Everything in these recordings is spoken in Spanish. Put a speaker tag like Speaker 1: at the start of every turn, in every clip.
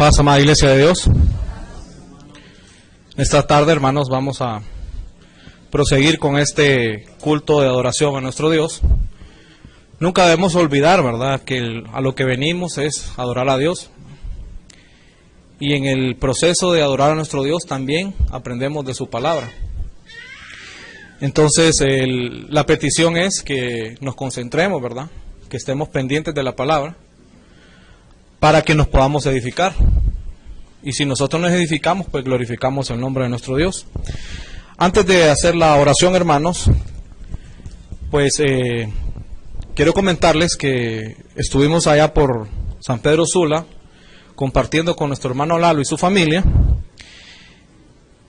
Speaker 1: Paz, amada Iglesia de Dios. Esta tarde, hermanos, vamos a proseguir con este culto de adoración a nuestro Dios. Nunca debemos olvidar, ¿verdad?, que a lo que venimos es adorar a Dios. Y en el proceso de adorar a nuestro Dios también aprendemos de su palabra. Entonces, la petición es que nos concentremos, ¿verdad?, que estemos pendientes de la palabra, para que nos podamos edificar. Y si nosotros nos edificamos, pues glorificamos el nombre de nuestro Dios. Antes de hacer la oración, hermanos, pues quiero comentarles que estuvimos allá por San Pedro Sula, compartiendo con nuestro hermano Lalo y su familia,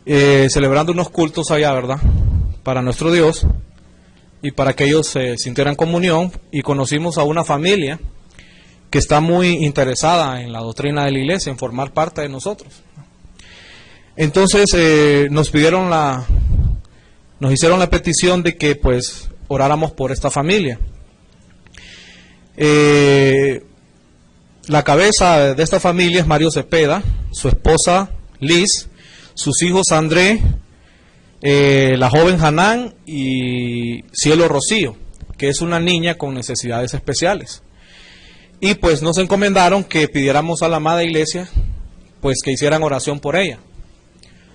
Speaker 1: celebrando unos cultos allá, ¿verdad?, para nuestro Dios, y para que ellos sintieran comunión, y conocimos a una familia que está muy interesada en la doctrina de la iglesia, en formar parte de nosotros. Entonces nos hicieron la petición de que pues oráramos por esta familia. La cabeza de esta familia es Mario Cepeda, su esposa Liz, sus hijos André, la joven Hanán y Cielo Rocío, que es una niña con necesidades especiales. Y pues nos encomendaron que pidiéramos a la amada iglesia pues que hicieran oración por ella.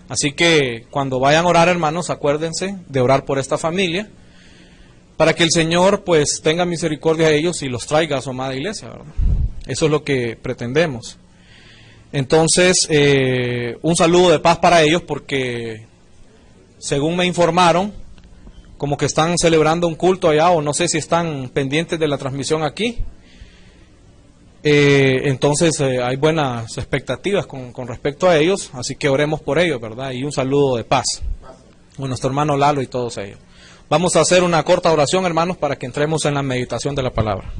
Speaker 1: Así que cuando vayan a orar, hermanos, acuérdense de orar por esta familia, para que el Señor pues tenga misericordia de ellos y los traiga a su amada iglesia, ¿verdad? Eso es lo que pretendemos. Entonces, un saludo de paz para ellos, porque según me informaron, como que están celebrando un culto allá, o no sé si están pendientes de la transmisión aquí. Entonces hay buenas expectativas con respecto a ellos, así que oremos por ellos, ¿verdad? Y un saludo de paz con nuestro hermano Lalo y todos ellos. Vamos a hacer una corta oración, hermanos, para que entremos en la meditación de la palabra.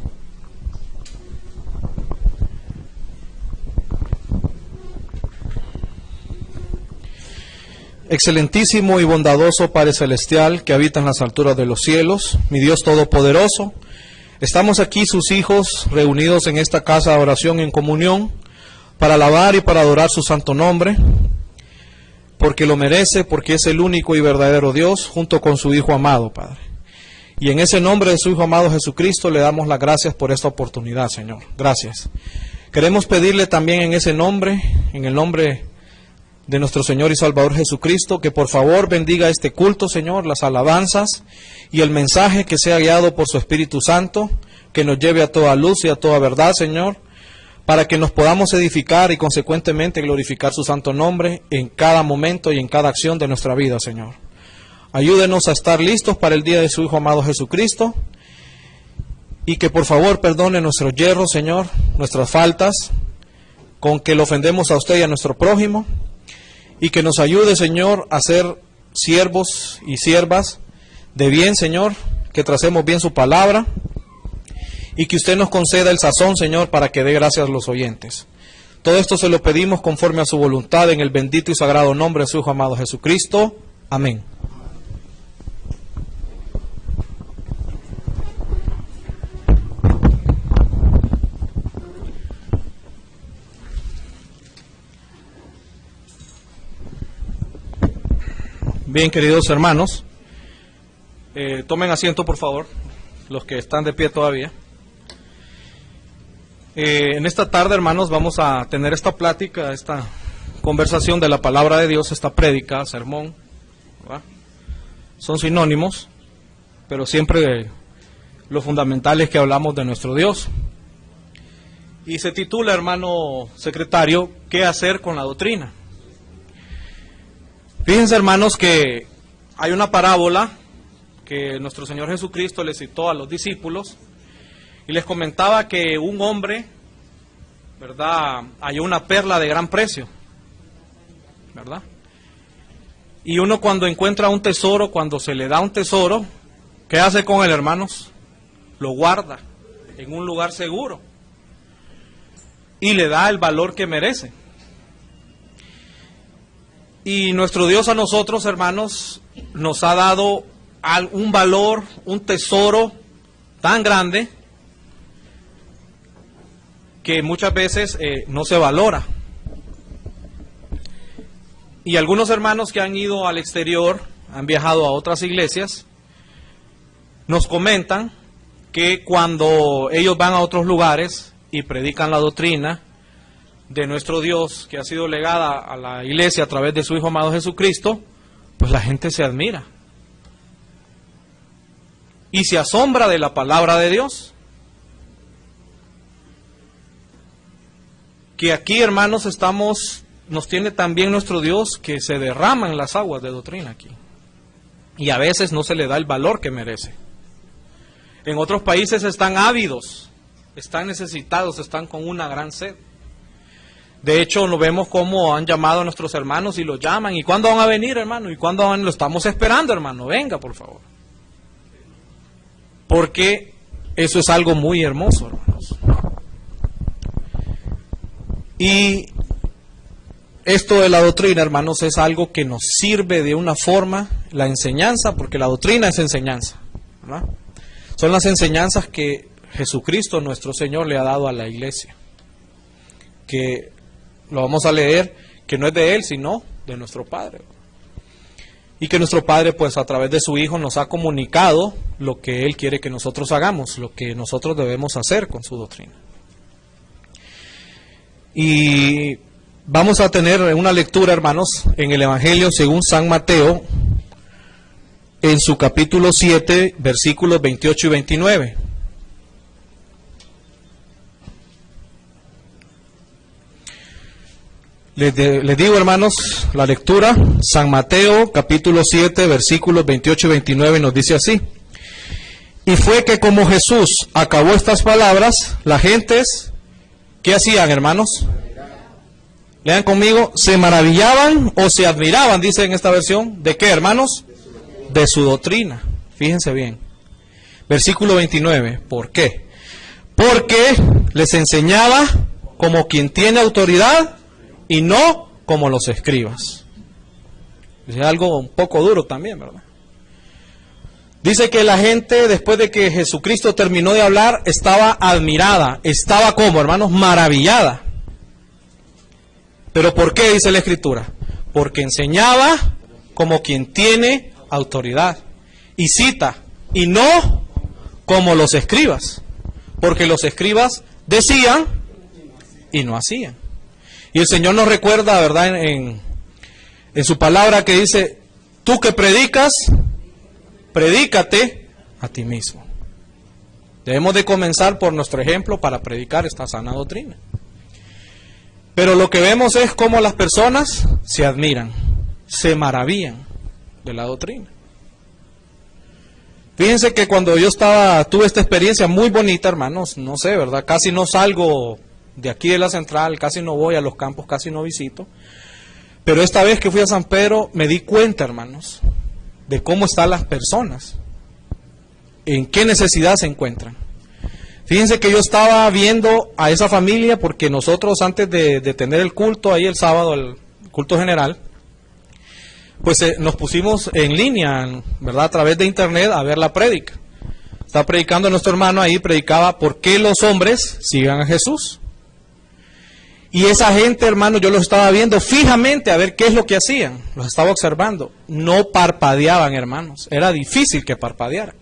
Speaker 1: Excelentísimo y bondadoso Padre Celestial, que habita en las alturas de los cielos, mi Dios Todopoderoso, estamos aquí, sus hijos, reunidos en esta casa de oración en comunión, para alabar y para adorar su santo nombre, porque lo merece, porque es el único y verdadero Dios, junto con su Hijo amado, Padre. Y en ese nombre de su Hijo amado Jesucristo le damos las gracias por esta oportunidad, Señor. Gracias. Queremos pedirle también en ese nombre, en el nombre de nuestro Señor y Salvador Jesucristo, que por favor bendiga este culto, Señor, las alabanzas y el mensaje, que sea guiado por su Espíritu Santo, que nos lleve a toda luz y a toda verdad, Señor, para que nos podamos edificar y consecuentemente glorificar su santo nombre en cada momento y en cada acción de nuestra vida, Señor. Ayúdenos a estar listos para el día de su Hijo amado Jesucristo, y que por favor perdone nuestros yerros, Señor, nuestras faltas, con que lo ofendemos a usted y a nuestro prójimo, y que nos ayude, Señor, a ser siervos y siervas de bien, Señor, que tracemos bien su palabra, y que usted nos conceda el sazón, Señor, para que dé gracias a los oyentes. Todo esto se lo pedimos conforme a su voluntad, en el bendito y sagrado nombre de su Hijo amado Jesucristo. Amén. Bien, queridos hermanos, tomen asiento, por favor, los que están de pie todavía. En esta tarde, hermanos, vamos a tener esta plática, esta conversación de la palabra de Dios, esta prédica, sermón, ¿verdad? Son sinónimos, pero siempre lo fundamental es que hablamos de nuestro Dios. Y se titula, hermano secretario, ¿qué hacer con la doctrina? Fíjense, hermanos, que hay una parábola que nuestro Señor Jesucristo le citó a los discípulos, y les comentaba que un hombre, ¿verdad?, halló una perla de gran precio, ¿verdad? Y uno, cuando encuentra un tesoro, cuando se le da un tesoro, ¿qué hace con él, hermanos? Lo guarda en un lugar seguro y le da el valor que merece. Y nuestro Dios a nosotros, hermanos, nos ha dado un valor, un tesoro tan grande que muchas veces no se valora. Y algunos hermanos que han ido al exterior, han viajado a otras iglesias, nos comentan que cuando ellos van a otros lugares y predican la doctrina de nuestro Dios, que ha sido legada a la iglesia a través de su Hijo amado Jesucristo, pues la gente se admira y se asombra de la palabra de Dios. Que aquí, hermanos, nos tiene también nuestro Dios que se derraman las aguas de doctrina aquí. Y a veces no se le da el valor que merece. En otros países están ávidos, están necesitados, están con una gran sed. De hecho, nos vemos cómo han llamado a nuestros hermanos y los llaman. ¿Y cuándo van a venir, hermano? ¿Y cuándo van? Lo estamos esperando, hermano. Venga, por favor. Porque eso es algo muy hermoso, hermanos. Y esto de la doctrina, hermanos, es algo que nos sirve de una forma, la enseñanza, porque la doctrina es enseñanza, ¿verdad? Son las enseñanzas que Jesucristo, nuestro Señor, le ha dado a la iglesia. Que lo vamos a leer, que no es de Él, sino de nuestro Padre. Y que nuestro Padre, pues a través de su Hijo, nos ha comunicado lo que Él quiere que nosotros hagamos, lo que nosotros debemos hacer con su doctrina. Y vamos a tener una lectura, hermanos, en el Evangelio según San Mateo, en su capítulo 7, versículos 28 y 29. Les digo, hermanos, la lectura, San Mateo, capítulo 7, versículos 28 y 29, nos dice así. Y fue que como Jesús acabó estas palabras, las gentes, ¿qué hacían, hermanos? Lean conmigo, se maravillaban o se admiraban, dice en esta versión, ¿de qué, hermanos? De su doctrina. Fíjense bien. Versículo 29, ¿por qué? Porque les enseñaba como quien tiene autoridad y no como los escribas. Es algo un poco duro también, ¿verdad? Dice que la gente, después de que Jesucristo terminó de hablar, estaba admirada. Estaba como, hermanos, maravillada. ¿Pero por qué, dice la Escritura? Porque enseñaba como quien tiene autoridad. Y cita, y no como los escribas. Porque los escribas decían y no hacían. Y el Señor nos recuerda, ¿verdad?, en su palabra que dice, tú que predicas, predícate a ti mismo. Debemos de comenzar por nuestro ejemplo para predicar esta sana doctrina. Pero lo que vemos es cómo las personas se admiran, se maravillan de la doctrina. Fíjense que cuando yo tuve esta experiencia muy bonita, hermanos, no sé, ¿verdad? Casi no salgo de aquí de la central, casi no voy a los campos, casi no visito. Pero esta vez que fui a San Pedro me di cuenta, hermanos, de cómo están las personas, en qué necesidad se encuentran. Fíjense que yo estaba viendo a esa familia porque nosotros antes de tener el culto ahí el sábado, el culto general, pues nos pusimos en línea, ¿verdad?, a través de internet a ver la prédica. Estaba predicando nuestro hermano ahí, predicaba por qué los hombres sigan a Jesús. Y esa gente, hermano, yo los estaba viendo fijamente a ver qué es lo que hacían. Los estaba observando. No parpadeaban, hermanos. Era difícil que parpadearan.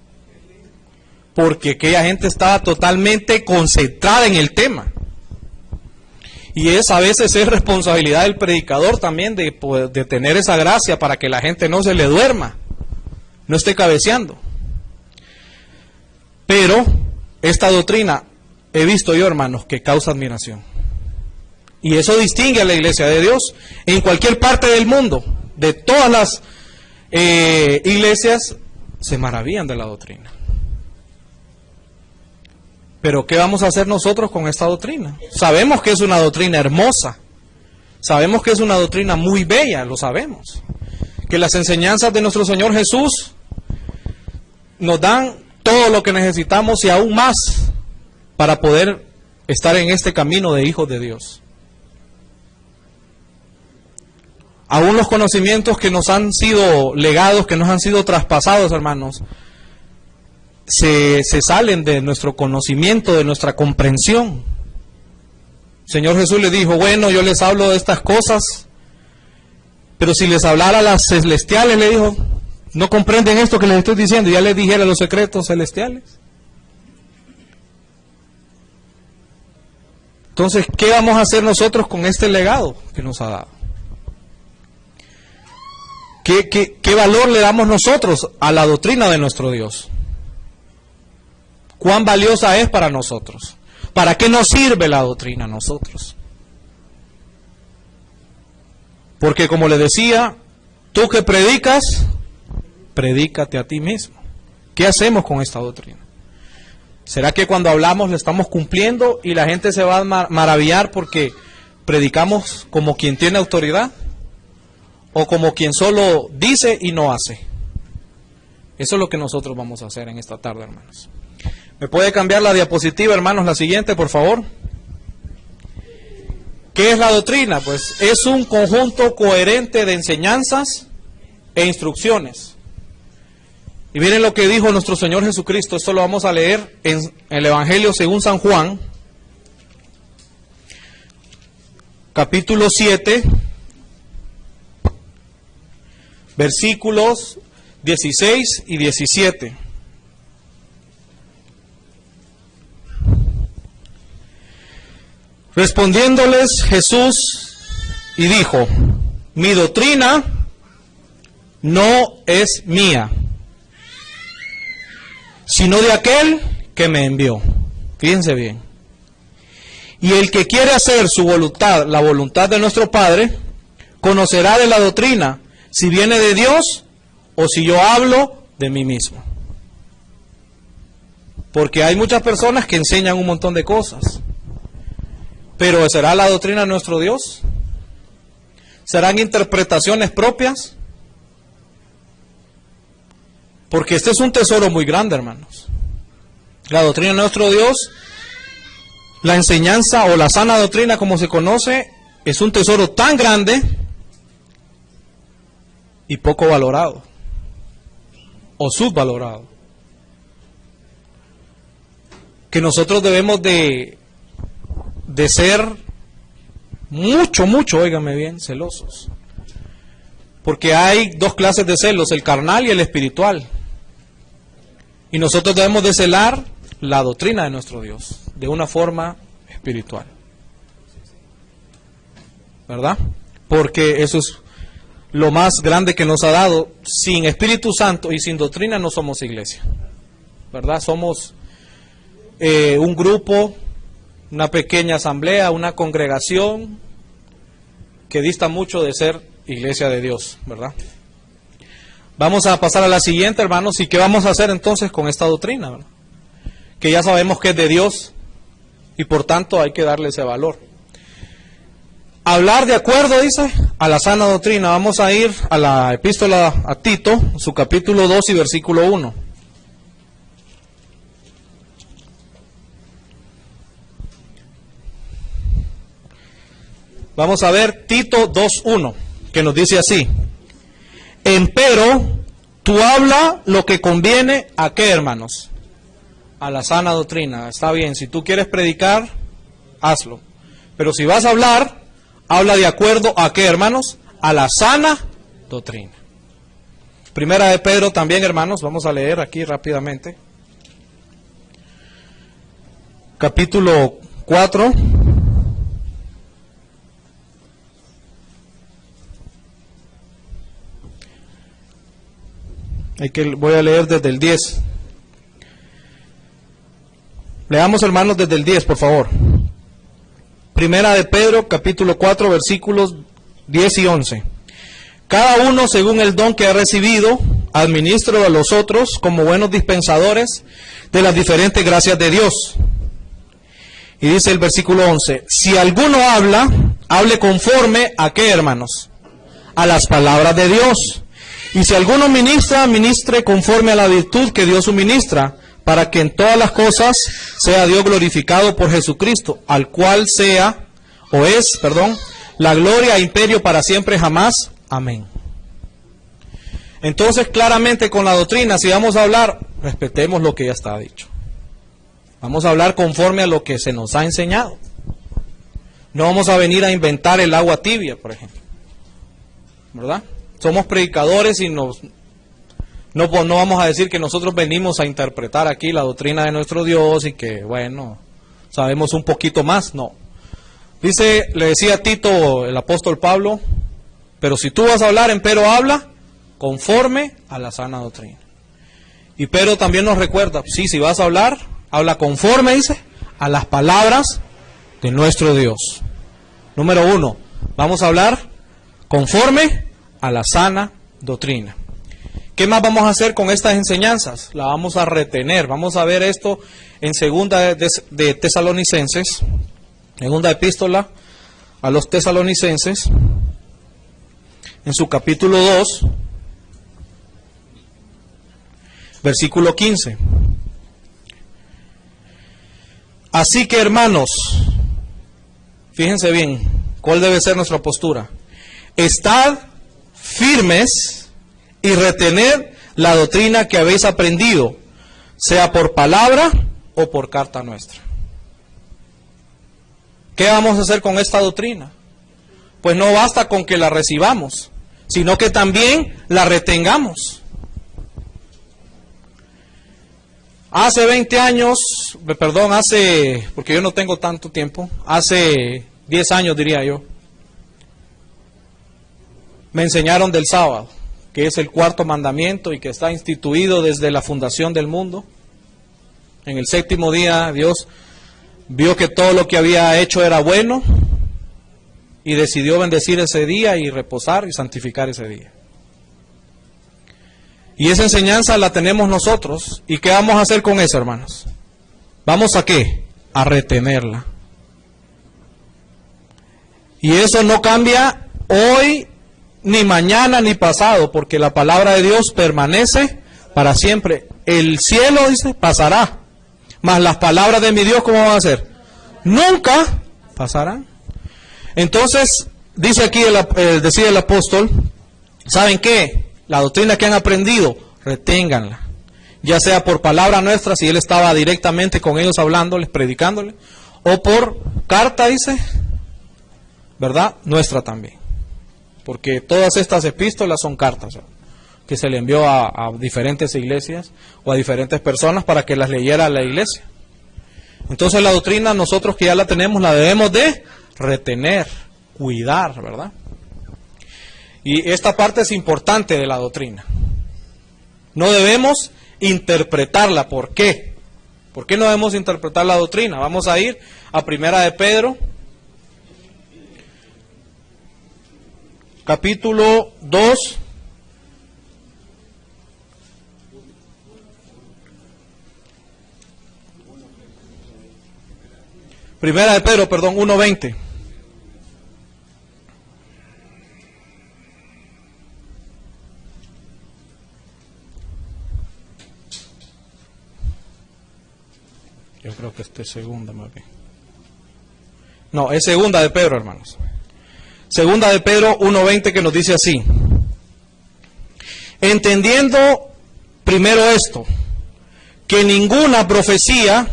Speaker 1: Porque aquella gente estaba totalmente concentrada en el tema. Y a veces es responsabilidad del predicador también de tener esa gracia para que la gente no se le duerma, no esté cabeceando. Pero esta doctrina he visto yo, hermanos, que causa admiración. Y eso distingue a la Iglesia de Dios en cualquier parte del mundo. De todas las iglesias se maravillan de la doctrina. Pero ¿qué vamos a hacer nosotros con esta doctrina? Sabemos que es una doctrina hermosa. Sabemos que es una doctrina muy bella, lo sabemos. Que las enseñanzas de nuestro Señor Jesús nos dan todo lo que necesitamos y aún más para poder estar en este camino de hijos de Dios. Aún los conocimientos que nos han sido legados, que nos han sido traspasados, hermanos, se salen de nuestro conocimiento, de nuestra comprensión. El Señor Jesús le dijo, bueno, yo les hablo de estas cosas Pero si les hablara a las celestiales, le dijo, no comprenden esto que les estoy diciendo, ya les dijera los secretos celestiales. Entonces, ¿qué vamos a hacer nosotros con este legado que nos ha dado? ¿Qué valor le damos nosotros a la doctrina de nuestro Dios? ¿Cuán valiosa es para nosotros? ¿Para qué nos sirve la doctrina a nosotros? Porque como le decía, tú que predicas, predícate a ti mismo. ¿Qué hacemos con esta doctrina? ¿Será que cuando hablamos le estamos cumpliendo y la gente se va a maravillar porque predicamos como quien tiene autoridad? ¿O como quien solo dice y no hace? Eso es lo que nosotros vamos a hacer en esta tarde, hermanos. ¿Me puede cambiar la diapositiva, hermanos, la siguiente, por favor? ¿Qué es la doctrina? Pues es un conjunto coherente de enseñanzas e instrucciones. Y miren lo que dijo nuestro Señor Jesucristo. Esto lo vamos a leer en el Evangelio según San Juan, capítulo 7, versículos 16 y 17. Respondiéndoles Jesús y dijo, mi doctrina no es mía, sino de aquel que me envió. Fíjense bien. Y el que quiere hacer su voluntad, la voluntad de nuestro Padre, conocerá de la doctrina, si viene de Dios o si yo hablo de mí mismo. Porque hay muchas personas que enseñan un montón de cosas. Pero ¿será la doctrina de nuestro Dios? ¿Serán interpretaciones propias? Porque este es un tesoro muy grande, hermanos. La doctrina de nuestro Dios, la enseñanza o la sana doctrina como se conoce, es un tesoro tan grande y poco valorado o subvalorado, que nosotros debemos de ser mucho, óigame bien, celosos. Porque hay dos clases de celos, el carnal y el espiritual. Y nosotros debemos de celar la doctrina de nuestro Dios, de una forma espiritual. ¿Verdad? Porque eso es lo más grande que nos ha dado. Sin Espíritu Santo y sin doctrina no somos iglesia. ¿Verdad? Somos un grupo, una pequeña asamblea, una congregación que dista mucho de ser iglesia de Dios, ¿verdad? Vamos a pasar a la siguiente, hermanos, y qué vamos a hacer entonces con esta doctrina, ¿verdad? Que ya sabemos que es de Dios y por tanto hay que darle ese valor. Hablar de acuerdo, dice, a la sana doctrina. Vamos a ir a la epístola a Tito, su capítulo 2 y versículo 1. Vamos a ver Tito 2:1, que nos dice así: empero, tú habla lo que conviene a qué, hermanos, a la sana doctrina. Está bien, si tú quieres predicar, hazlo. Pero si vas a hablar, habla de acuerdo a qué, hermanos, a la sana doctrina. Primera de Pedro también, hermanos, vamos a leer aquí rápidamente. Capítulo 4. Voy a leer desde el 10. Leamos, hermanos, desde el 10, por favor. Primera de Pedro, capítulo 4, versículos 10 y 11. Cada uno, según el don que ha recibido, administre a los otros como buenos dispensadores de las diferentes gracias de Dios. Y dice el versículo 11, si alguno habla, hable conforme a qué, hermanos, a las palabras de Dios. Y si alguno ministra, ministre conforme a la virtud que Dios suministra, para que en todas las cosas sea Dios glorificado por Jesucristo, al cual sea, la gloria e imperio para siempre jamás. Amén. Entonces, claramente con la doctrina, si vamos a hablar, respetemos lo que ya está dicho. Vamos a hablar conforme a lo que se nos ha enseñado. No vamos a venir a inventar el agua tibia, por ejemplo. ¿verdad? Somos predicadores y no vamos a decir que nosotros venimos a interpretar aquí la doctrina de nuestro Dios y que, bueno, sabemos un poquito más. No. Dice, le decía a Tito el apóstol Pablo, pero si tú vas a hablar, empero habla conforme a la sana doctrina. Y Pedro también nos recuerda, sí, si vas a hablar, habla conforme, dice, a las palabras de nuestro Dios. Número 1, vamos a hablar conforme a la sana doctrina. ¿Qué más vamos a hacer con estas enseñanzas? La vamos a retener. Vamos a ver esto en segunda de Tesalonicenses, segunda epístola a los Tesalonicenses, en su capítulo 2, versículo 15. Así que, hermanos, fíjense bien, ¿cuál debe ser nuestra postura? Estad firmes y retened la doctrina que habéis aprendido, sea por palabra o por carta nuestra. ¿Qué vamos a hacer con esta doctrina? Pues no basta con que la recibamos, sino que también la retengamos. Hace 20 años, porque yo no tengo tanto tiempo, hace 10 años diría yo, me enseñaron del sábado, que es el cuarto mandamiento y que está instituido desde la fundación del mundo. En el séptimo día Dios vio que todo lo que había hecho era bueno y decidió bendecir ese día y reposar y santificar ese día. Y esa enseñanza la tenemos nosotros. ¿Y qué vamos a hacer con eso, hermanos? ¿Vamos a qué? A retenerla. Y eso no cambia hoy, ni mañana, ni pasado, porque la palabra de Dios permanece para siempre. El cielo, dice, pasará, mas las palabras de mi Dios, ¿cómo van a ser? Nunca pasarán. Entonces, dice aquí, decía el apóstol, ¿saben qué? La doctrina que han aprendido, reténganla. Ya sea por palabra nuestra, si él estaba directamente con ellos hablándoles, predicándoles, o por carta, dice, ¿verdad? Nuestra también. Porque todas estas epístolas son cartas, ¿no?, que se le envió a diferentes iglesias o a diferentes personas para que las leyera la iglesia. Entonces la doctrina, nosotros que ya la tenemos, la debemos de retener, cuidar, ¿verdad? Y esta parte es importante de la doctrina. No debemos interpretarla. ¿Por qué? ¿Por qué no debemos interpretar la doctrina? Vamos a ir a Primera de Pedro, capítulo 2, Primera de Pedro, 1:20. Yo creo que es segunda más bien. No, es segunda de Pedro, hermanos. Segunda de Pedro 1:20, que nos dice así: entendiendo primero esto, que ninguna profecía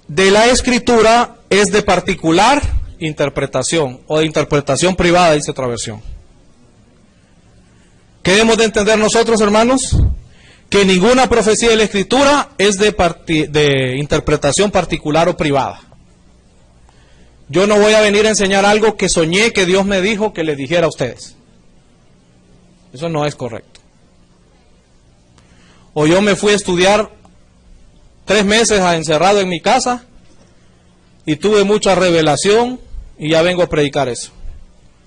Speaker 1: de la Escritura es de particular interpretación, o de interpretación privada, dice otra versión. ¿Qué debemos de entender nosotros, hermanos? Que ninguna profecía de la Escritura es de interpretación particular o privada. Yo no voy a venir a enseñar algo que soñé que Dios me dijo que les dijera a ustedes. Eso no es correcto. O yo me fui a estudiar 3 meses encerrado en mi casa y tuve mucha revelación y ya vengo a predicar eso.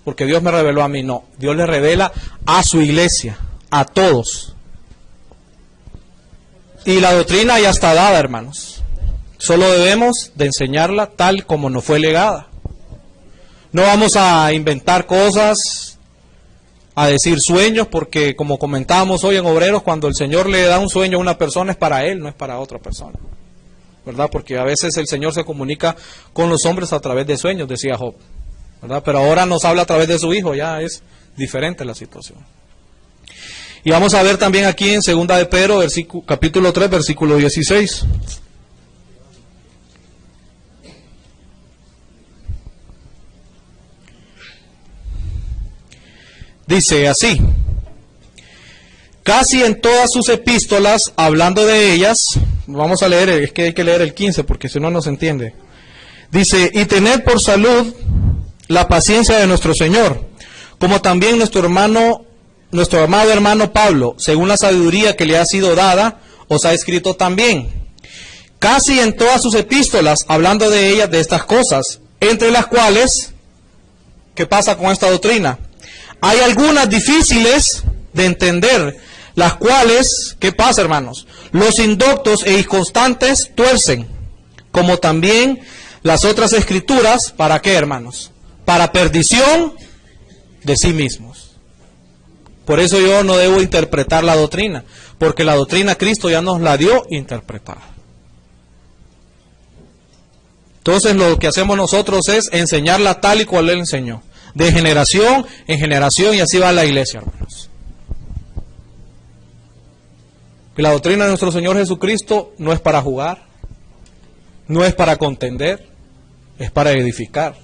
Speaker 1: Porque Dios me reveló a mí. No, Dios le revela a su iglesia, a todos. Y la doctrina ya está dada, hermanos. Solo debemos de enseñarla tal como nos fue legada. No vamos a inventar cosas, a decir sueños, porque como comentábamos hoy en Obreros, cuando el Señor le da un sueño a una persona es para él, no es para otra persona, ¿verdad? Porque a veces el Señor se comunica con los hombres a través de sueños, decía Job, ¿verdad? Pero ahora nos habla a través de su Hijo, ya es diferente la situación. Y vamos a ver también aquí en segunda de Pedro, capítulo 3, versículo 16. Dice así: casi en todas sus epístolas, hablando de ellas, vamos a leer, es que hay que leer el 15 porque si no, no se entiende. Dice: y tened por salud la paciencia de nuestro Señor, como también nuestro amado hermano Pablo, según la sabiduría que le ha sido dada, os ha escrito también. Casi en todas sus epístolas, hablando de ellas, de estas cosas, entre las cuales, ¿qué pasa con esta doctrina? Hay algunas difíciles de entender, las cuales, ¿qué pasa, hermanos? Los indoctos e inconstantes tuercen, como también las otras escrituras, ¿para qué, hermanos? Para perdición de sí mismos. Por eso yo no debo interpretar la doctrina, porque la doctrina Cristo ya nos la dio interpretada. Entonces lo que hacemos nosotros es enseñarla tal y cual Él enseñó, de generación en generación, y así va la iglesia, hermanos. Y la doctrina de nuestro Señor Jesucristo no es para jugar, no es para contender, es para edificar,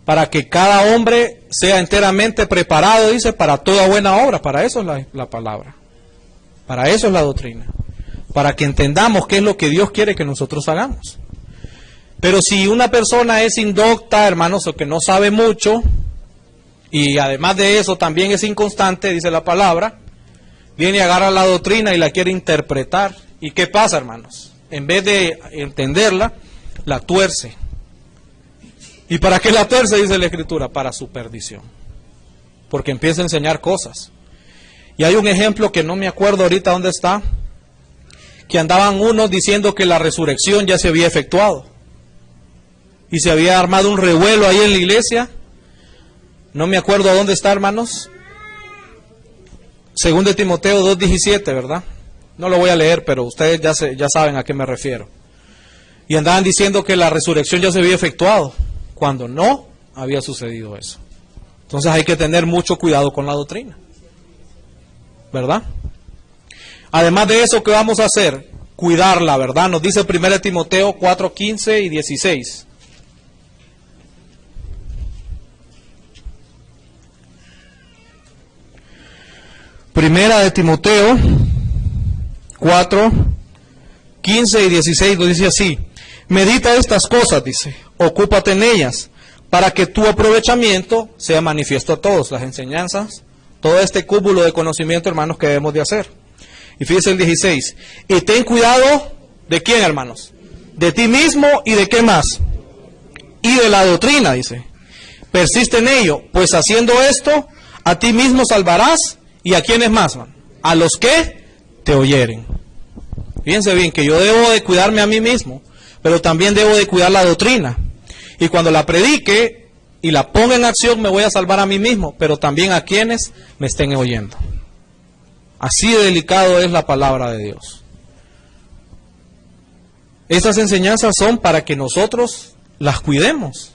Speaker 1: para que cada hombre sea enteramente preparado, dice, para toda buena obra. Para eso es la palabra, para eso es la doctrina, para que entendamos qué es lo que Dios quiere que nosotros hagamos. Pero si una persona es indocta, hermanos, o que no sabe mucho, y además de eso también es inconstante, dice la palabra, viene y agarra la doctrina y la quiere interpretar. ¿Y qué pasa, hermanos? En vez de entenderla, la tuerce. ¿Y para qué la tuerce? Dice la Escritura, para su perdición. Porque empieza a enseñar cosas. Y hay un ejemplo que no me acuerdo ahorita dónde está, que andaban unos diciendo que la resurrección ya se había efectuado. Y se había armado un revuelo ahí en la iglesia. No me acuerdo dónde está, hermanos. 2 Timoteo 2:17, ¿verdad? No lo voy a leer, pero ustedes ya saben a qué me refiero. Y andaban diciendo que la resurrección ya se había efectuado, cuando no había sucedido eso. Entonces hay que tener mucho cuidado con la doctrina, ¿verdad? Además de eso, ¿qué vamos a hacer? Cuidarla, ¿verdad? Nos dice 1 Timoteo 4:15 y 16. Primera de Timoteo 4:15 y 16 lo dice así: medita estas cosas, dice, ocúpate en ellas, para que tu aprovechamiento sea manifiesto a todos, las enseñanzas, todo este cúmulo de conocimiento, hermanos, que debemos de hacer. Y fíjese el 16, y ten cuidado, ¿de quién, hermanos? De ti mismo y de qué más, y de la doctrina, dice, persiste en ello, pues haciendo esto, a ti mismo salvarás. ¿Y a quiénes más, man? A los que te oyeren. Fíjense bien que yo debo de cuidarme a mí mismo, pero también debo de cuidar la doctrina. Y cuando la predique y la ponga en acción, me voy a salvar a mí mismo, pero también a quienes me estén oyendo. Así de delicado es la palabra de Dios. Estas enseñanzas son para que nosotros las cuidemos,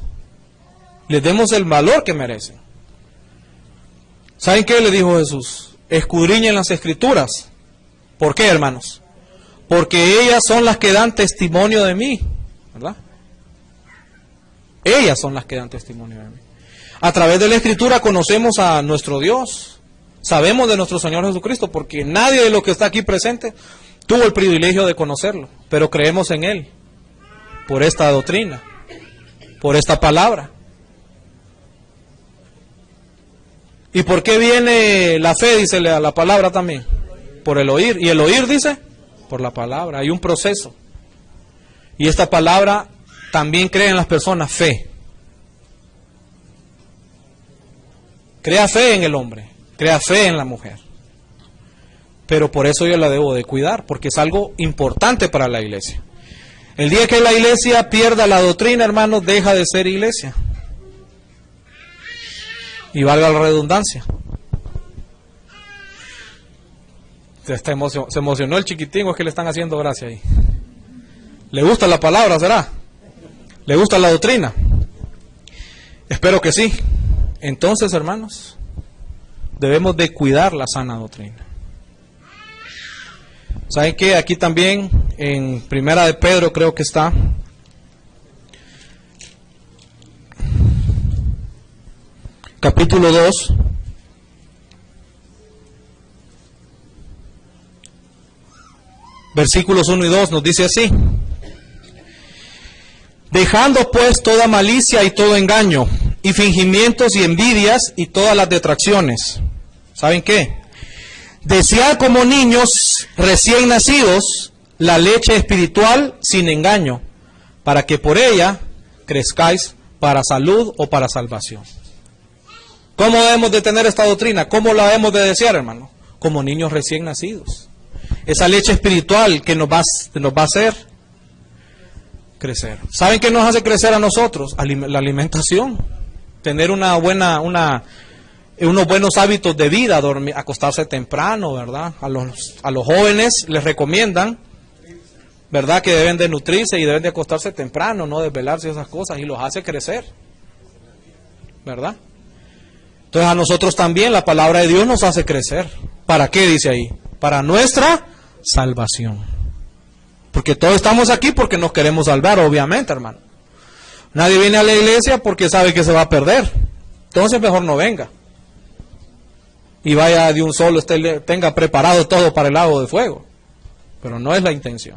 Speaker 1: les demos el valor que merecen. ¿Saben qué le dijo Jesús? Escudriñen las Escrituras. ¿Por qué, hermanos? Porque ellas son las que dan testimonio de mí, ¿verdad? Ellas son las que dan testimonio de mí. A través de la Escritura conocemos a nuestro Dios, sabemos de nuestro Señor Jesucristo, porque nadie de los que está aquí presente tuvo el privilegio de conocerlo, pero creemos en Él, por esta doctrina, por esta palabra. ¿Y por qué viene la fe? Dice la palabra también. Por el oír. ¿Y el oír, dice? Por la palabra. Hay un proceso. Y esta palabra también crea en las personas fe. Crea fe en el hombre. Crea fe en la mujer. Pero por eso yo la debo de cuidar, porque es algo importante para la iglesia. El día que la iglesia pierda la doctrina, hermanos, deja de ser iglesia. Y valga la redundancia. Se emocionó el chiquitín, o es que le están haciendo gracia ahí. ¿Le gusta la palabra, será? ¿Le gusta la doctrina? Espero que sí. Entonces, hermanos, debemos de cuidar la sana doctrina. ¿Saben qué? Aquí también, en Primera de Pedro creo que está, capítulo 2, versículos 1 y 2 nos dice así: dejando pues toda malicia y todo engaño, y fingimientos y envidias y todas las detracciones. ¿Saben qué? Desead como niños recién nacidos la leche espiritual sin engaño, para que por ella crezcáis para salud o para salvación. ¿Cómo debemos de tener esta doctrina? ¿Cómo la debemos de desear, hermano? Como niños recién nacidos. Esa leche espiritual que nos va a hacer crecer. ¿Saben qué nos hace crecer a nosotros? La alimentación. Tener unos buenos hábitos de vida, dormir, acostarse temprano, ¿verdad? A los jóvenes les recomiendan, ¿verdad?, que deben de nutrirse y deben de acostarse temprano, no desvelarse esas cosas, y los hace crecer, ¿verdad? Entonces a nosotros también la palabra de Dios nos hace crecer. ¿Para qué dice ahí? Para nuestra salvación. Porque todos estamos aquí porque nos queremos salvar, obviamente, hermano. Nadie viene a la iglesia porque sabe que se va a perder. Entonces mejor no venga. Y vaya de un solo, tenga preparado todo para el lago de fuego. Pero no es la intención.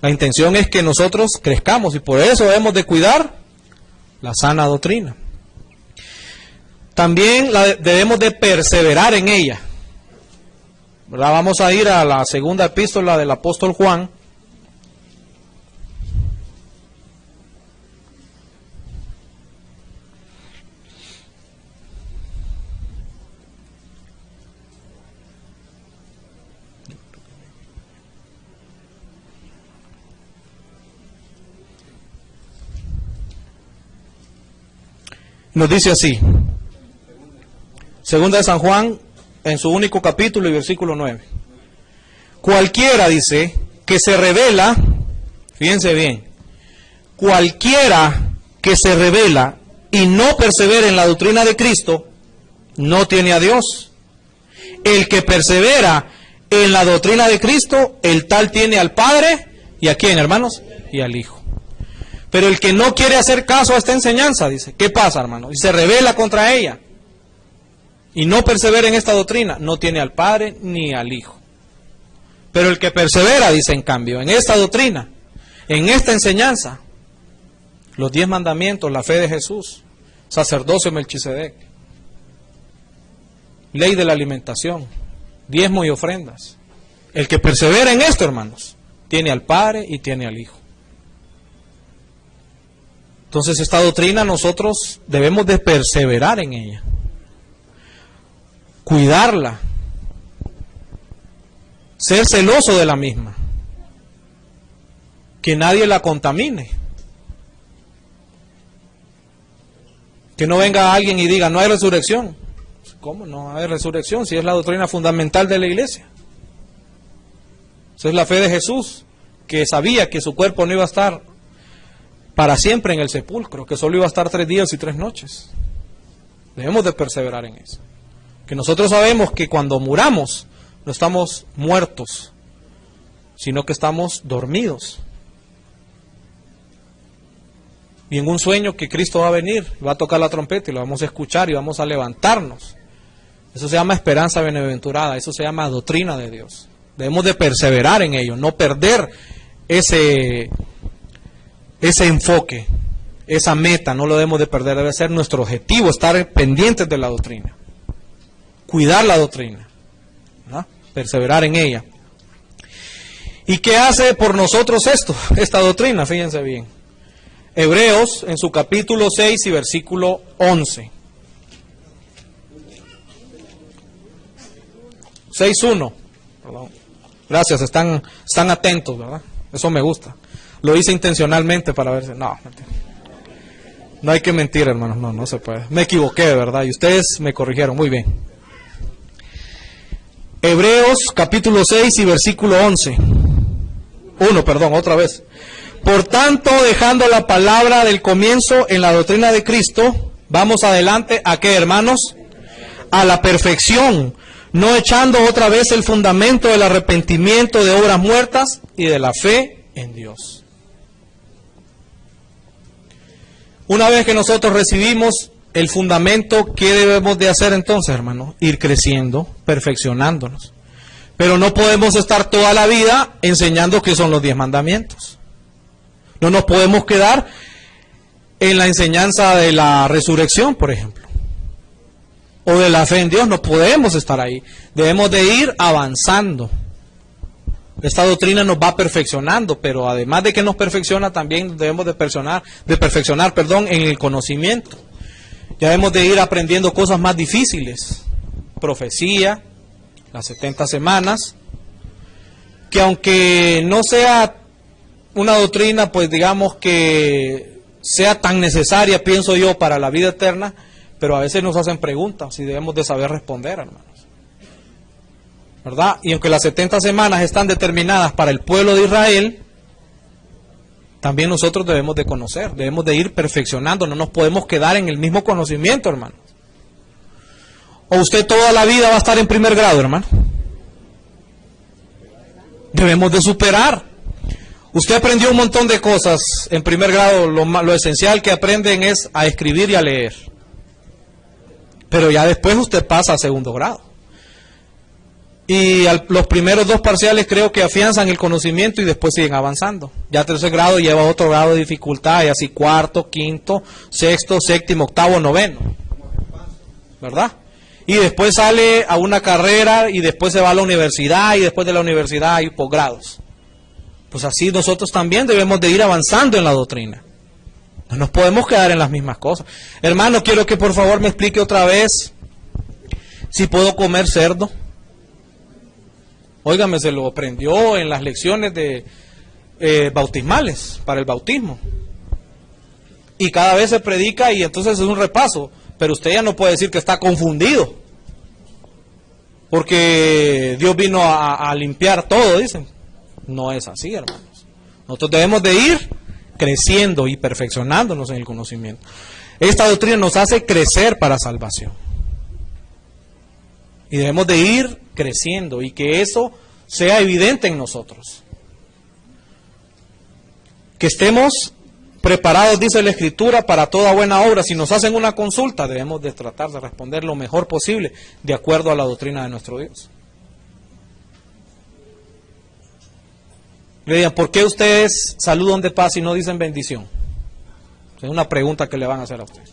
Speaker 1: La intención es que nosotros crezcamos, y por eso debemos de cuidar la sana doctrina. También debemos de perseverar en ella, ¿verdad? Vamos a ir a la segunda epístola del apóstol Juan. Nos dice así, segunda de San Juan, en su único capítulo y versículo 9. Cualquiera, dice, que se revela, fíjense bien, cualquiera que se revela y no persevera en la doctrina de Cristo, no tiene a Dios. El que persevera en la doctrina de Cristo, el tal tiene al Padre, ¿y a quién, hermanos? Y al Hijo. Pero el que no quiere hacer caso a esta enseñanza, dice, ¿qué pasa, hermano? Y se rebela contra ella y no persevera en esta doctrina, no tiene al Padre ni al Hijo. Pero el que persevera, dice, en cambio, en esta doctrina, en esta enseñanza, los 10 mandamientos, la fe de Jesús, sacerdocio de Melquisedec, ley de la alimentación, diezmo y ofrendas. El que persevera en esto, hermanos, tiene al Padre y tiene al Hijo. Entonces esta doctrina nosotros debemos de perseverar en ella, cuidarla, ser celoso de la misma, que nadie la contamine, que no venga alguien y diga no hay resurrección. ¿Cómo no hay resurrección si es la doctrina fundamental de la iglesia? Esa es la fe de Jesús, que sabía que su cuerpo no iba a estar para siempre en el sepulcro, que solo iba a estar 3 días y 3 noches. Debemos de perseverar en eso. Que nosotros sabemos que cuando muramos, no estamos muertos, sino que estamos dormidos. Y en un sueño que Cristo va a venir, va a tocar la trompeta y lo vamos a escuchar y vamos a levantarnos. Eso se llama esperanza bienaventurada, eso se llama doctrina de Dios. Debemos de perseverar en ello, no perder ese enfoque, esa meta, no lo debemos de perder, debe ser nuestro objetivo, estar pendientes de la doctrina, cuidar la doctrina, ¿no? Perseverar en ella. ¿Y qué hace por nosotros esta doctrina? Fíjense bien. Hebreos, en su capítulo 6 y versículo 11. 6.1. Perdón. Gracias, están atentos, ¿verdad? Eso me gusta. Lo hice intencionalmente para ver si... No hay que mentir, hermanos, no se puede. Me equivoqué, de verdad, y ustedes me corrigieron, muy bien. Hebreos capítulo 6 y versículo 11. Otra vez. Por tanto, dejando la palabra del comienzo en la doctrina de Cristo, vamos adelante, ¿a qué, hermanos? A la perfección, no echando otra vez el fundamento del arrepentimiento de obras muertas y de la fe en Dios. Una vez que nosotros recibimos el fundamento, ¿qué debemos de hacer entonces, hermano? Ir creciendo, perfeccionándonos. Pero no podemos estar toda la vida enseñando qué son los 10 mandamientos. No nos podemos quedar en la enseñanza de la resurrección, por ejemplo, o de la fe en Dios. No podemos estar ahí. Debemos de ir avanzando. Esta doctrina nos va perfeccionando, pero además de que nos perfecciona, también debemos de perfeccionar, en el conocimiento. Ya debemos de ir aprendiendo cosas más difíciles. Profecía, las 70 semanas, que aunque no sea una doctrina, pues digamos que sea tan necesaria, pienso yo, para la vida eterna, pero a veces nos hacen preguntas y debemos de saber responder, hermanos. ¿Verdad? Y aunque las 70 semanas están determinadas para el pueblo de Israel, también nosotros debemos de conocer, debemos de ir perfeccionando, no nos podemos quedar en el mismo conocimiento, hermanos. ¿O usted toda la vida va a estar en primer grado, hermano? Debemos de superar. Usted aprendió un montón de cosas en primer grado, lo esencial que aprenden es a escribir y a leer. Pero ya después usted pasa a segundo grado. Y los primeros 2 parciales creo que afianzan el conocimiento y después siguen avanzando. Ya tercer grado lleva otro grado de dificultad, y así cuarto, quinto, sexto, séptimo, octavo, noveno. ¿Verdad? Y después sale a una carrera y después se va a la universidad y después de la universidad hay posgrados. Pues así nosotros también debemos de ir avanzando en la doctrina. No nos podemos quedar en las mismas cosas. Hermano, quiero que por favor me explique otra vez si puedo comer cerdo. Óigame, se lo aprendió en las lecciones de bautismales, para el bautismo. Y cada vez se predica y entonces es un repaso. Pero usted ya no puede decir que está confundido. Porque Dios vino a limpiar todo, dicen. No es así, hermanos. Nosotros debemos de ir creciendo y perfeccionándonos en el conocimiento. Esta doctrina nos hace crecer para salvación. Y debemos de ir creciendo y que eso sea evidente en nosotros. Que estemos preparados, dice la Escritura, para toda buena obra. Si nos hacen una consulta, debemos de tratar de responder lo mejor posible de acuerdo a la doctrina de nuestro Dios. Le digan, ¿por qué ustedes saludan de paz y no dicen bendición? Es una pregunta que le van a hacer a ustedes.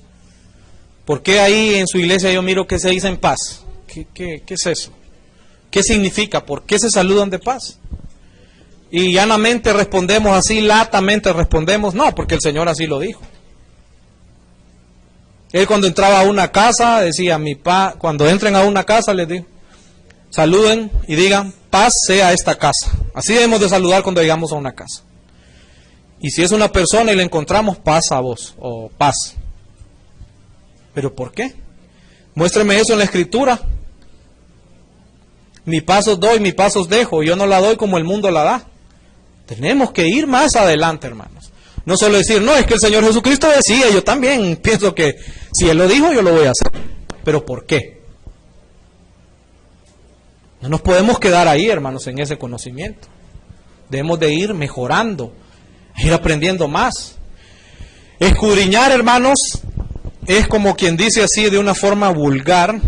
Speaker 1: ¿Por qué ahí en su iglesia yo miro que se dicen paz? ¿Qué es eso? ¿Qué significa? ¿Por qué se saludan de paz? Y llanamente respondemos así, latamente respondemos, no, porque el Señor así lo dijo. Él cuando entraba a una casa decía, cuando entren a una casa les digo, saluden y digan, paz sea a esta casa. Así debemos de saludar cuando llegamos a una casa. Y si es una persona y le encontramos, paz a vos, o paz. ¿Pero por qué? Muéstreme eso en la Escritura. Mi paz os doy, mi paz os dejo, yo no la doy como el mundo la da. Tenemos que ir más adelante, hermanos. No solo decir, no, es que el Señor Jesucristo decía, yo también pienso que si Él lo dijo, yo lo voy a hacer. ¿Pero por qué? No nos podemos quedar ahí, hermanos, en ese conocimiento. Debemos de ir mejorando, ir aprendiendo más. Escudriñar, hermanos, es como quien dice así de una forma vulgar,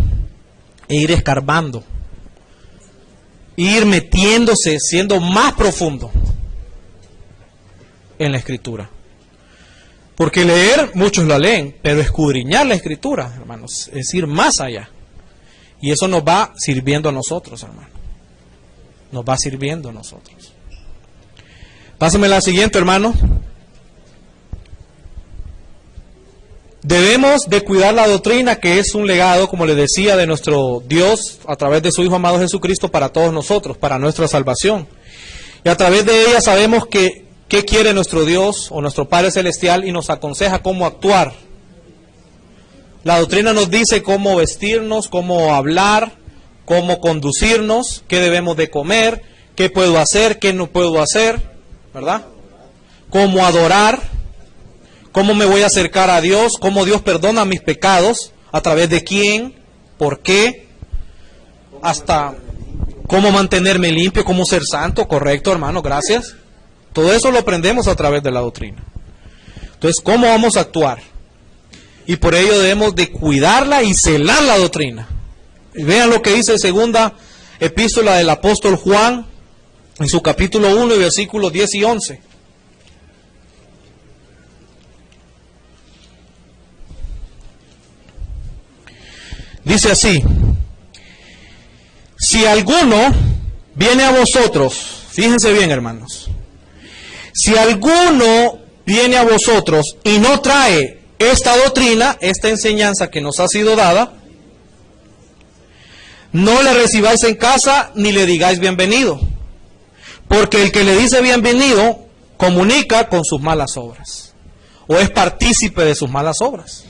Speaker 1: e ir escarbando. Ir metiéndose, siendo más profundo en la Escritura. Porque leer, muchos la leen, pero escudriñar la Escritura, hermanos, es ir más allá. Y eso nos va sirviendo a nosotros, hermano. Nos va sirviendo a nosotros. Pásame la siguiente, hermano. Debemos de cuidar la doctrina, que es un legado, como les decía, de nuestro Dios a través de su Hijo amado Jesucristo para todos nosotros, para nuestra salvación. Y a través de ella sabemos qué quiere nuestro Dios o nuestro Padre Celestial y nos aconseja cómo actuar. La doctrina nos dice cómo vestirnos, cómo hablar, cómo conducirnos, qué debemos de comer, qué puedo hacer, qué no puedo hacer, ¿verdad? Cómo adorar. ¿Cómo me voy a acercar a Dios? ¿Cómo Dios perdona mis pecados? ¿A través de quién? ¿Por qué? Hasta cómo mantenerme limpio, cómo ser santo. Correcto, hermano, gracias. Todo eso lo aprendemos a través de la doctrina. Entonces, ¿cómo vamos a actuar? Y por ello debemos de cuidarla y celar la doctrina. Y vean lo que dice epístola del apóstol Juan, en su capítulo 1 y versículos 10 y 11. Dice así: si alguno viene a vosotros, fíjense bien, hermanos, si alguno viene a vosotros y no trae esta doctrina, esta enseñanza que nos ha sido dada, no le recibáis en casa ni le digáis bienvenido, porque el que le dice bienvenido comunica con sus malas obras, o es partícipe de sus malas obras.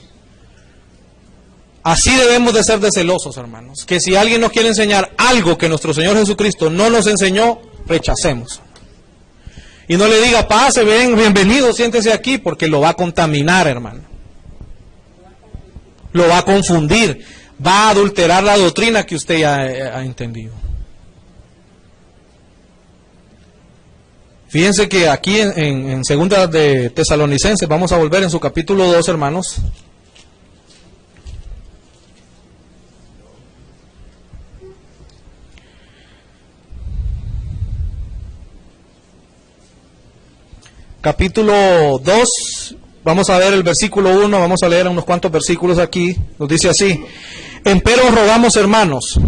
Speaker 1: Así debemos de ser de celosos, hermanos, que si alguien nos quiere enseñar algo que nuestro Señor Jesucristo no nos enseñó, rechacemos. Y no le diga, pase, ven, bienvenido, siéntese aquí, porque lo va a contaminar, hermano. Lo va a confundir, va a adulterar la doctrina que usted ya ha entendido. Fíjense que aquí en segunda de Tesalonicenses, vamos a volver en su capítulo 2, hermanos. Capítulo 2, vamos a ver el versículo 1, vamos a leer unos cuantos versículos aquí, nos dice así: empero os rogamos, hermanos,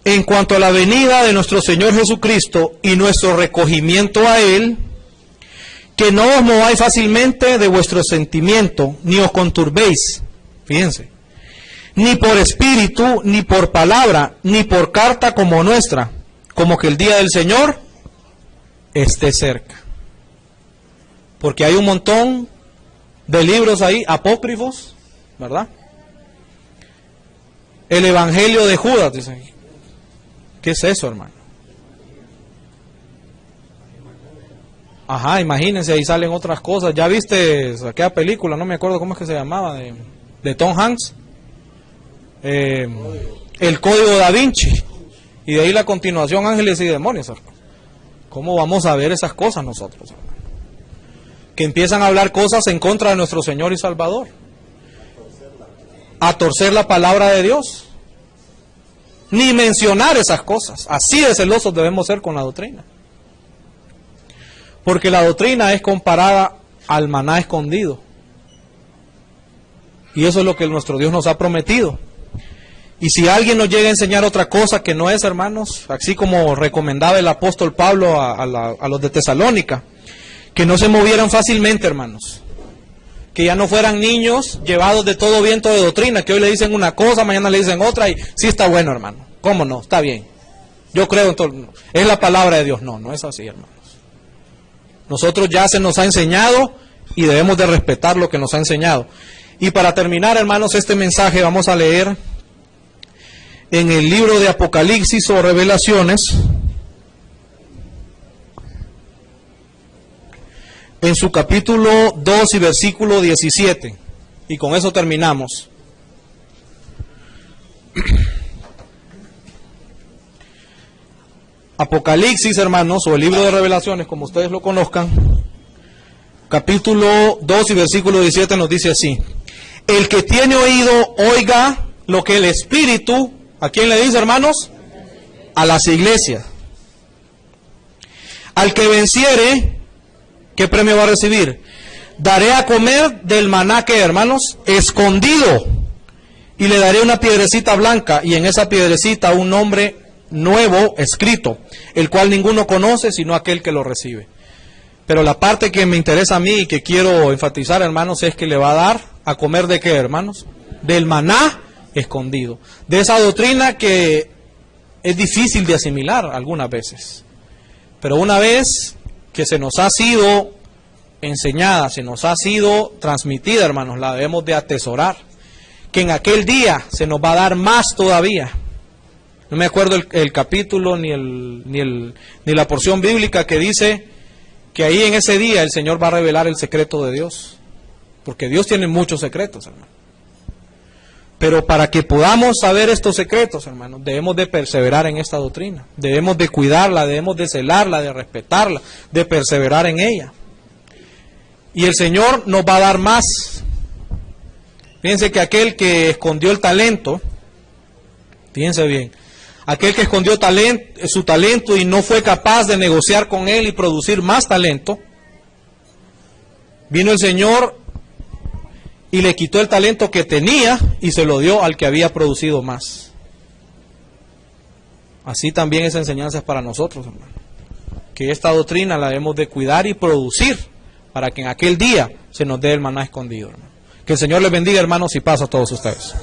Speaker 1: en cuanto a la venida de nuestro Señor Jesucristo y nuestro recogimiento a Él, que no os mováis fácilmente de vuestro sentimiento, ni os conturbéis, fíjense, ni por espíritu, ni por palabra, ni por carta como nuestra, como que el día del Señor esté cerca. Porque hay un montón de libros ahí, apócrifos, ¿verdad? El Evangelio de Judas, dicen. ¿Qué es eso, hermano? Ajá, imagínense, ahí salen otras cosas. ¿Ya viste aquella película? No me acuerdo cómo es que se llamaba, de Tom Hanks. El Código Da Vinci. Y de ahí la continuación, Ángeles y Demonios, hermano. ¿Cómo vamos a ver esas cosas nosotros, hermano? Que empiezan a hablar cosas en contra de nuestro Señor y Salvador, a torcer la palabra de Dios, ni mencionar esas cosas. Así de celosos debemos ser con la doctrina, porque la doctrina es comparada al maná escondido, y eso es lo que nuestro Dios nos ha prometido. Y si alguien nos llega a enseñar otra cosa que no es, hermanos, así como recomendaba el apóstol Pablo a los de Tesalónica, que no se movieran fácilmente, hermanos. Que ya no fueran niños llevados de todo viento de doctrina, que hoy le dicen una cosa, mañana le dicen otra, y sí está bueno, hermano. ¿Cómo no? Está bien. Yo creo en todo. Es la palabra de Dios. No, no es así, hermanos. Nosotros ya se nos ha enseñado y debemos de respetar lo que nos ha enseñado. Y para terminar, hermanos, este mensaje vamos a leer en el libro de Apocalipsis o Revelaciones, en su capítulo 2 y versículo 17, y con eso terminamos. Apocalipsis, hermanos, o el libro de Revelaciones, como ustedes lo conozcan, capítulo 2 y versículo 17 nos dice así: el que tiene oído, oiga lo que el Espíritu, ¿a quién le dice, hermanos? A las iglesias. Al que venciere, ¿qué premio va a recibir? Daré a comer del maná, que, hermanos, escondido, y le daré una piedrecita blanca, y en esa piedrecita un nombre nuevo escrito, el cual ninguno conoce sino aquel que lo recibe. Pero la parte que me interesa a mí y que quiero enfatizar, hermanos, es que le va a dar a comer de qué, hermanos? Del maná escondido, de esa doctrina que es difícil de asimilar algunas veces, pero una vez que se nos ha sido enseñada, se nos ha sido transmitida, hermanos, la debemos de atesorar, que en aquel día se nos va a dar más todavía. No me acuerdo el capítulo ni la porción bíblica que dice que ahí en ese día el Señor va a revelar el secreto de Dios, porque Dios tiene muchos secretos, hermano. Pero para que podamos saber estos secretos, hermanos, debemos de perseverar en esta doctrina, debemos de cuidarla, debemos de celarla, de respetarla, de perseverar en ella. Y el Señor nos va a dar más. Fíjense que aquel que escondió el talento, fíjense bien, Aquel que escondió su talento y no fue capaz de negociar con él y producir más talento, vino el Señor y le quitó el talento que tenía y se lo dio al que había producido más. Así también esa enseñanza es para nosotros, hermano. Que esta doctrina la debemos de cuidar y producir para que en aquel día se nos dé el maná escondido, hermano. Que el Señor les bendiga, hermanos, y paz a todos ustedes.